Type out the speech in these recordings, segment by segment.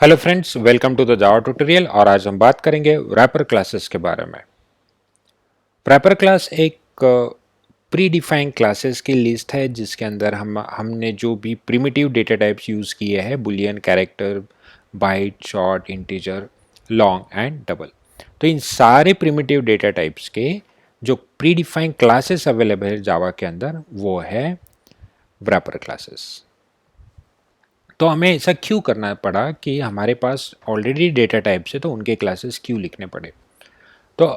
Hello friends, welcome to the Java tutorial. और आज हम बात करेंगे रैपर क्लासेस के बारे में। रैपर क्लास एक प्री डिफाइंड क्लासेस की लिस्ट है जिसके अंदर हमने जो भी प्रिमिटिव डेटा टाइप्स यूज़ किए हैं, boolean, character, byte, short, integer, long and double. तो इन सारे प्रिमिटिव डेटा टाइप्स के जो प्री डिफाइंड क्लासेस अवेलेबल है जावा के अंदर वो है रैपर क्लासेस। तो हमें ऐसा क्यों करना पड़ा कि हमारे पास ऑलरेडी डेटा टाइप्स है तो उनके क्लासेस क्यों लिखने पड़े। तो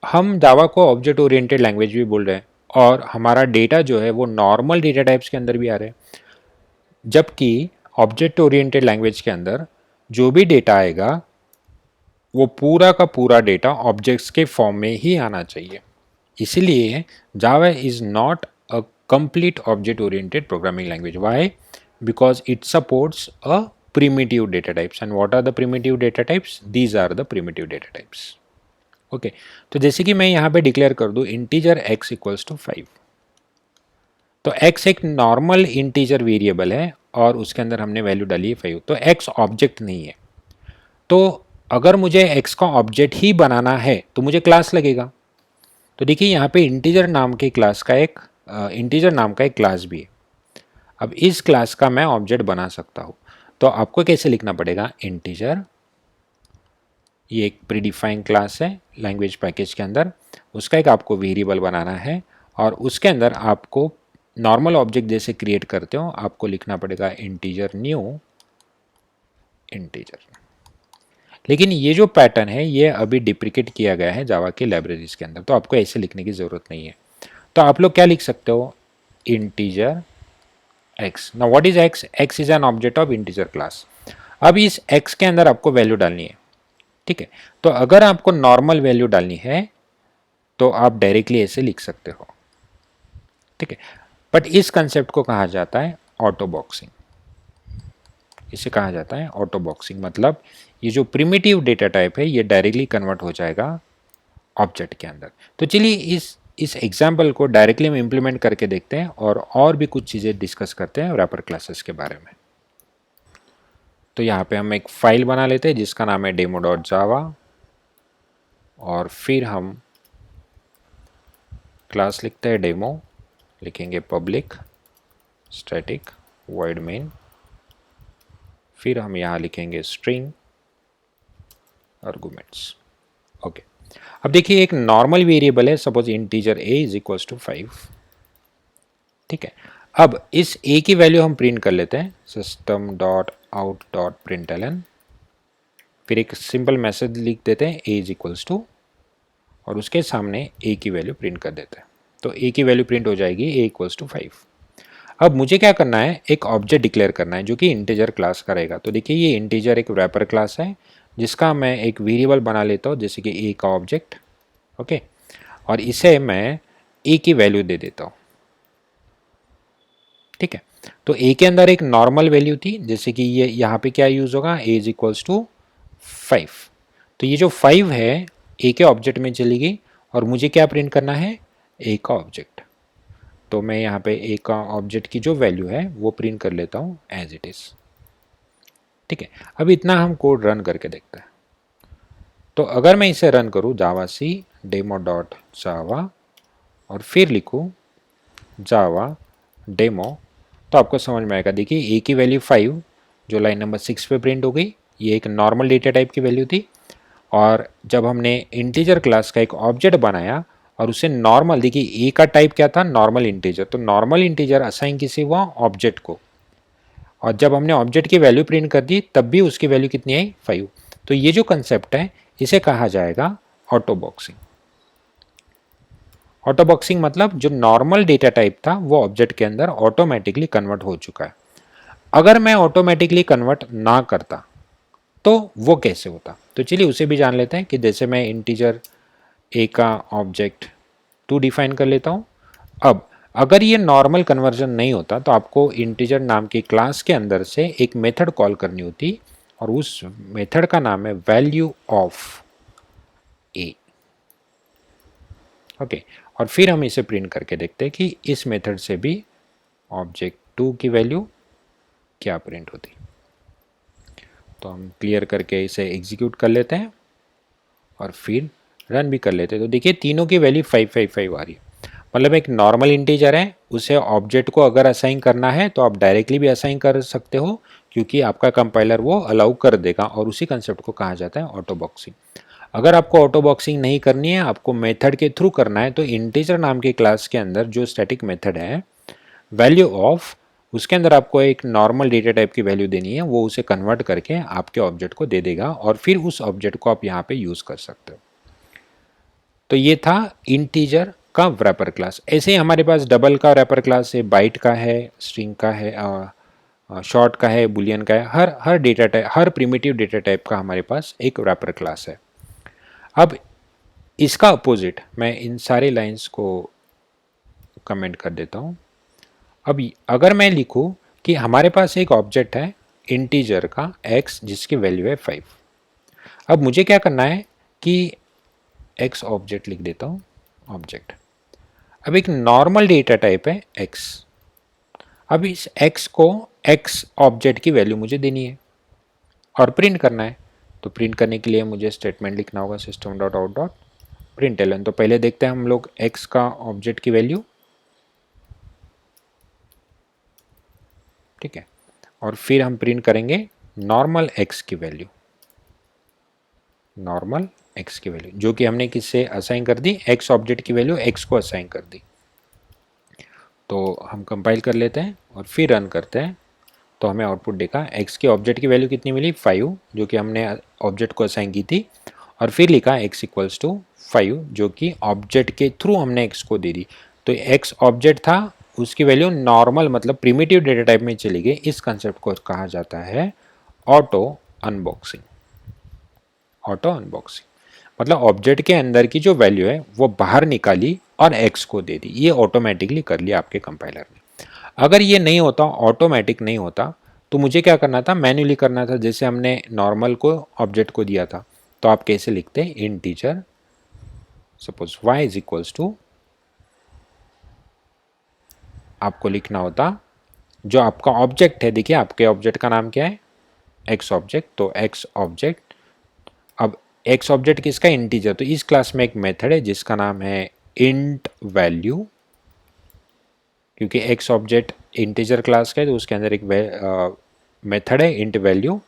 हम जावा को ऑब्जेक्ट ओरिएंटेड लैंग्वेज भी बोल रहे हैं और हमारा डेटा जो है वो नॉर्मल डेटा टाइप्स के अंदर भी आ रहे हैं, जबकि ऑब्जेक्ट ओरिएंटेड लैंग्वेज के अंदर जो भी डेटा आएगा वो पूरा का पूरा डेटा ऑब्जेक्ट्स के फॉर्म में ही आना चाहिए। इसलिए Java is not a complete object oriented programming language. Why? Because it supports a primitive data types. And what are the primitive data types? These are the primitive data types. Okay तो जैसे कि मैं यहाँ पे declare कर दूँ integer x equals to 5, तो x एक नॉर्मल इंटीजर वेरिएबल है और उसके अंदर हमने वैल्यू डाली है 5, तो x ऑब्जेक्ट नहीं है। तो अगर मुझे x का ऑब्जेक्ट ही बनाना है तो मुझे क्लास लगेगा। तो देखिए यहाँ पे इंटीजर नाम के क्लास का एक इंटीजर नाम का एक क्लास भी है। अब इस क्लास का मैं ऑब्जेक्ट बना सकता हूँ। तो आपको कैसे लिखना पड़ेगा, इंटीजर, ये एक प्रीडिफाइंड क्लास है लैंग्वेज पैकेज के अंदर, उसका एक आपको वेरिएबल बनाना है और उसके अंदर आपको नॉर्मल ऑब्जेक्ट जैसे क्रिएट करते हो आपको लिखना पड़ेगा इंटीजर न्यू इंटीजर। लेकिन ये जो पैटर्न है ये अभी डिप्रिकेट किया गया है जावा की लाइब्रेरीज के अंदर, तो आपको ऐसे लिखने की ज़रूरत नहीं है। तो आप लोग क्या लिख सकते हो, integer x। Now what is x? x is an object of integer class. अब इस x के अंदर आपको वैल्यू डालनी है, ठीक है। तो अगर आपको नॉर्मल वैल्यू डालनी है तो आप डायरेक्टली ऐसे लिख सकते हो, ठीक है। बट इस कंसेप्ट को कहा जाता है ऑटो बॉक्सिंग। इसे कहा जाता है ऑटो बॉक्सिंग, मतलब ये जो प्रिमिटिव डेटा टाइप है ये डायरेक्टली कन्वर्ट हो जाएगा ऑब्जेक्ट के अंदर। तो चलिए इस एग्जाम्पल को डायरेक्टली हम इम्प्लीमेंट करके देखते हैं और भी कुछ चीज़ें डिस्कस करते हैं रैपर क्लासेस के बारे में। तो यहाँ पे हम एक फाइल बना लेते हैं जिसका नाम है demo.java और फिर हम क्लास लिखते हैं डेमो, लिखेंगे पब्लिक स्टैटिक void main, फिर हम यहाँ लिखेंगे स्ट्रिंग आर्गुमेंट्स। ओके, अब देखिए एक नॉर्मल वेरिएबल है, suppose integer a is equals to 5, ठीक है। अब इस a की वैल्यू हम प्रिंट कर लेते हैं system.out.println, फिर एक सिंपल मैसेज लिख देते हैं a इज इक्वल्स टू और उसके सामने a की वैल्यू प्रिंट कर देते हैं। तो a की वैल्यू प्रिंट हो जाएगी a इक्वल्स टू 5। अब मुझे क्या करना है, एक ऑब्जेक्ट डिक्लेयर करना है जो कि इंटीजर क्लास का रहेगा। तो देखिए ये इंटीजर एक रैपर क्लास है जिसका मैं एक वेरिएबल बना लेता हूँ जैसे कि a का ऑब्जेक्ट, ओके, और इसे मैं a की वैल्यू दे देता हूँ, ठीक है। तो a के अंदर एक नॉर्मल वैल्यू थी जैसे कि ये यहाँ पे क्या यूज होगा, a इज इक्वल्स टू 5। तो ये जो 5 है a के ऑब्जेक्ट में चली गई और मुझे क्या प्रिंट करना है, a का ऑब्जेक्ट। तो मैं यहाँ पे a का ऑब्जेक्ट की जो वैल्यू है वो प्रिंट कर लेता हूँ एज इट इज, ठीक है। अब इतना हम कोड रन करके देखते हैं। तो अगर मैं इसे रन करूँ जावा सी demo.java और फिर लिखूँ जावा डेमो, तो आपको समझ में आएगा। देखिए a की वैल्यू 5 जो लाइन नंबर 6 पे प्रिंट हो गई, ये एक नॉर्मल डेटा टाइप की वैल्यू थी। और जब हमने इंटीजर क्लास का एक ऑब्जेक्ट बनाया और उसे नॉर्मल, देखिए a का टाइप क्या था, नॉर्मल इंटीजर, तो नॉर्मल इंटीजर असाइन किसे हुआ, ऑब्जेक्ट को। और जब हमने ऑब्जेक्ट की वैल्यू प्रिंट कर दी तब भी उसकी वैल्यू कितनी आई, 5। तो ये जो कंसेप्ट है इसे कहा जाएगा ऑटो बॉक्सिंग। ऑटो बॉक्सिंग मतलब जो नॉर्मल डेटा टाइप था वो ऑब्जेक्ट के अंदर ऑटोमेटिकली कन्वर्ट हो चुका है। अगर मैं ऑटोमेटिकली कन्वर्ट ना करता तो वो कैसे होता, तो चलिए उसे भी जान लेते हैं कि जैसे मैं इंटीजर a का ऑब्जेक्ट 2 डिफाइन कर लेता हूँ। अब अगर ये नॉर्मल कन्वर्जन नहीं होता तो आपको इंटीजर नाम की क्लास के अंदर से एक मेथड कॉल करनी होती और उस मेथड का नाम है वैल्यू ऑफ a, ओके। और फिर हम इसे प्रिंट करके देखते हैं कि इस मेथड से भी ऑब्जेक्ट 2 की वैल्यू क्या प्रिंट होती। तो हम क्लियर करके इसे एग्जीक्यूट कर लेते हैं और फिर रन भी कर लेते हैं। तो देखिए तीनों की वैल्यू 555 आ रही है। मतलब एक नॉर्मल इंटीजर है, उसे ऑब्जेक्ट को अगर असाइन करना है तो आप डायरेक्टली भी असाइन कर सकते हो, क्योंकि आपका कंपाइलर वो अलाउ कर देगा, और उसी कंसेप्ट को कहा जाता है ऑटो बॉक्सिंग। अगर आपको ऑटो बॉक्सिंग नहीं करनी है, आपको मेथड के थ्रू करना है, तो इंटीजर नाम के क्लास के अंदर जो स्टैटिक मेथड है वैल्यू ऑफ, उसके अंदर आपको एक नॉर्मल डेटा टाइप की वैल्यू देनी है, वो उसे कन्वर्ट करके आपके ऑब्जेक्ट को दे देगा और फिर उस ऑब्जेक्ट को आप यहाँ पे यूज कर सकते हो। तो ये था इंटीजर का रैपर क्लास। ऐसे ही हमारे पास डबल का रैपर क्लास है, बाइट का है, स्ट्रिंग का है, शॉर्ट का है, बुलियन का है। हर डेटा टाइप, हर प्रिमिटिव डेटा टाइप का हमारे पास एक रैपर क्लास है। अब इसका अपोजिट मैं इन सारे लाइंस को कमेंट कर देता हूँ। अब अगर मैं लिखूँ कि हमारे पास एक ऑब्जेक्ट है इंटीजर का x जिसकी वैल्यू है 5। अब मुझे क्या करना है कि x ऑब्जेक्ट लिख देता हूँ, ऑब्जेक्ट। अब एक नॉर्मल डेटा टाइप है x। अब इस x को x ऑब्जेक्ट की वैल्यू मुझे देनी है और प्रिंट करना है। तो प्रिंट करने के लिए मुझे स्टेटमेंट लिखना होगा system dot out dot println. तो पहले देखते हैं हम लोग x का ऑब्जेक्ट की वैल्यू, ठीक है, और फिर हम प्रिंट करेंगे नॉर्मल x की वैल्यू, नॉर्मल x की वैल्यू जो कि हमने किससे असाइन कर दी, x ऑब्जेक्ट की वैल्यू x को असाइन कर दी। तो हम कंपाइल कर लेते हैं और फिर रन करते हैं। तो हमें आउटपुट देखा x के ऑब्जेक्ट की वैल्यू कितनी मिली, 5, जो कि हमने ऑब्जेक्ट को असाइन की थी, और फिर लिखा x इक्वल्स टू 5 जो कि ऑब्जेक्ट के थ्रू हमने x को दे दी। तो x ऑब्जेक्ट था, उसकी वैल्यू नॉर्मल मतलब प्रिमिटिव डेटा टाइप में चली गई। इस कंसेप्ट को कहा जाता है ऑटो अनबॉक्सिंग। ऑटो अनबॉक्सिंग मतलब ऑब्जेक्ट के अंदर की जो वैल्यू है वो बाहर निकाली और x को दे दी। ये ऑटोमेटिकली कर लिया आपके कंपाइलर ने। अगर ये नहीं होता, ऑटोमेटिक नहीं होता, तो मुझे क्या करना था, मैन्युअली करना था, जैसे हमने नॉर्मल को ऑब्जेक्ट को दिया था। तो आप कैसे लिखते हैं, integer suppose y is equals to, आपको लिखना होता जो आपका ऑब्जेक्ट है। देखिए आपके ऑब्जेक्ट का नाम क्या है, x ऑब्जेक्ट। तो x ऑब्जेक्ट, अब x ऑब्जेक्ट किसका, इंटीजर। तो इस क्लास में एक मेथड है जिसका नाम है इंट वैल्यू, क्योंकि x ऑब्जेक्ट इंटीजर क्लास का है तो उसके अंदर एक मेथड है इंट वैल्यू,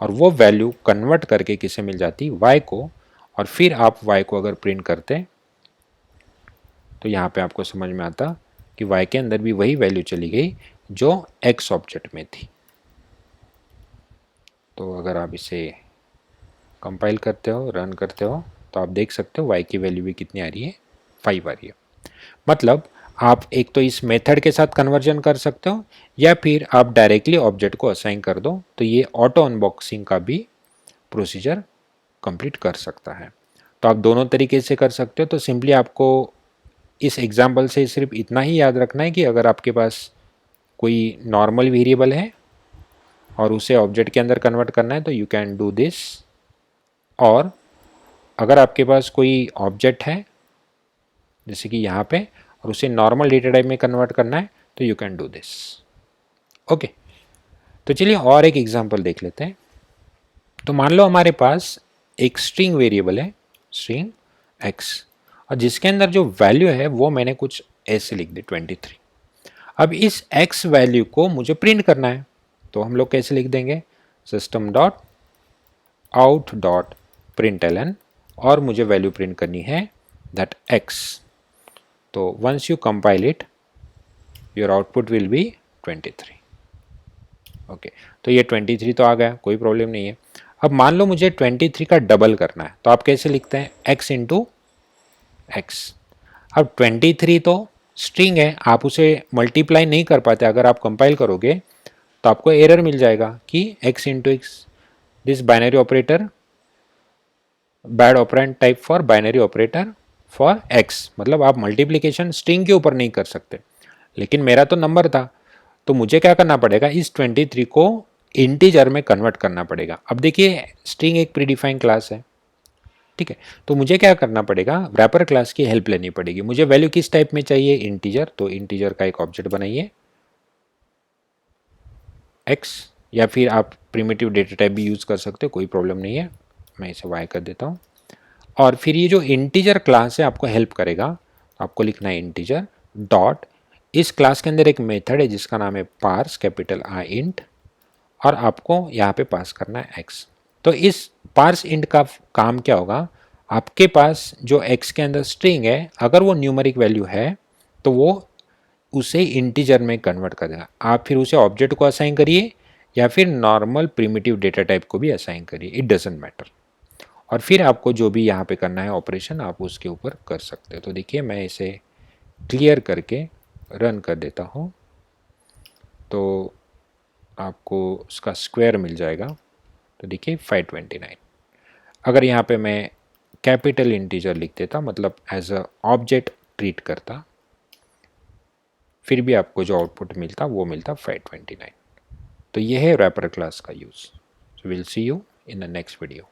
और वो वैल्यू कन्वर्ट करके किसे मिल जाती, y को। और फिर आप y को अगर प्रिंट करते तो यहाँ पे आपको समझ में आता कि y के अंदर भी वही वैल्यू चली गई जो x ऑब्जेक्ट में थी। तो अगर आप इसे कंपाइल करते हो, रन करते हो, तो आप देख सकते हो y की वैल्यू भी कितनी आ रही है, 5 आ रही है। मतलब आप एक तो इस मेथड के साथ कन्वर्जन कर सकते हो, या फिर आप डायरेक्टली ऑब्जेक्ट को असाइन कर दो, तो ये ऑटो अनबॉक्सिंग का भी प्रोसीजर कंप्लीट कर सकता है। तो आप दोनों तरीके से कर सकते हो। तो सिंपली आपको इस एग्जाम्पल से सिर्फ इतना ही याद रखना है कि अगर आपके पास कोई नॉर्मल वेरिएबल है और उसे ऑब्जेक्ट के अंदर कन्वर्ट करना है तो यू कैन डू दिस, और अगर आपके पास कोई ऑब्जेक्ट है जैसे कि यहाँ पे और उसे नॉर्मल डेटा टाइप में कन्वर्ट करना है तो you can do this. Okay, तो चलिए और एक एग्जांपल देख लेते हैं। तो मान लो हमारे पास एक स्ट्रिंग वेरिएबल है, स्ट्रिंग x, और जिसके अंदर जो वैल्यू है वो मैंने कुछ ऐसे लिख दी 23। अब इस x वैल्यू को मुझे प्रिंट करना है, तो हम लोग कैसे लिख देंगे, system dot out dot println, और मुझे वैल्यू प्रिंट करनी है दैट x। तो once you compile it your output will be 23। Okay, तो ये 23 तो आ गया, कोई प्रॉब्लम नहीं है। अब मान लो मुझे 23 का डबल करना है, तो आप कैसे लिखते हैं, x इंटू एक्स। अब 23 तो स्ट्रिंग है, आप उसे मल्टीप्लाई नहीं कर पाते। अगर आप कंपाइल करोगे तो आपको एरर मिल जाएगा कि x into x, this binary operator bad operand type for binary operator for x। मतलब आप मल्टीप्लीकेशन स्ट्रिंग के ऊपर नहीं कर सकते। लेकिन मेरा तो नंबर था, तो मुझे क्या करना पड़ेगा, इस 23 को इंटीजर में कन्वर्ट करना पड़ेगा। अब देखिए स्ट्रिंग एक प्रीडिफाइंड क्लास है, ठीक है, तो मुझे क्या करना पड़ेगा, रैपर क्लास की हेल्प लेनी पड़ेगी। मुझे वैल्यू किस टाइप में चाहिए, इंटीजर। तो इंटीजर का एक ऑब्जेक्ट बनाइए x, या फिर आप प्रिमिटिव डेटा टाइप भी यूज़ कर सकते हो, कोई प्रॉब्लम नहीं है। मैं इसे y कर देता हूँ। और फिर ये जो इंटीजर क्लास है आपको हेल्प करेगा, आपको लिखना है इंटीजर डॉट, इस क्लास के अंदर एक मेथड है जिसका नाम है पार्स कैपिटल I इंट, और आपको यहाँ पे पास करना है x। तो इस पार्स इंट का काम क्या होगा, आपके पास जो x के अंदर स्ट्रिंग है अगर वो न्यूमेरिक वैल्यू है तो वो उसे इंटीजर में कन्वर्ट कर देगा। आप फिर उसे ऑब्जेक्ट को असाइन करिए या फिर नॉर्मल प्रिमिटिव डेटा टाइप को भी असाइन करिए, इट डजेंट मैटर। और फिर आपको जो भी यहाँ पे करना है ऑपरेशन आप उसके ऊपर कर सकते हो। तो देखिए मैं इसे क्लियर करके रन कर देता हूँ तो आपको उसका स्क्वायर मिल जाएगा। तो देखिए 529। अगर यहाँ पे मैं कैपिटल इंटीजर लिख देता, मतलब एज अ ऑब्जेक्ट ट्रीट करता, फिर भी आपको जो आउटपुट मिलता वो मिलता 529। तो ये है रैपर क्लास का use. So will see you in the next video.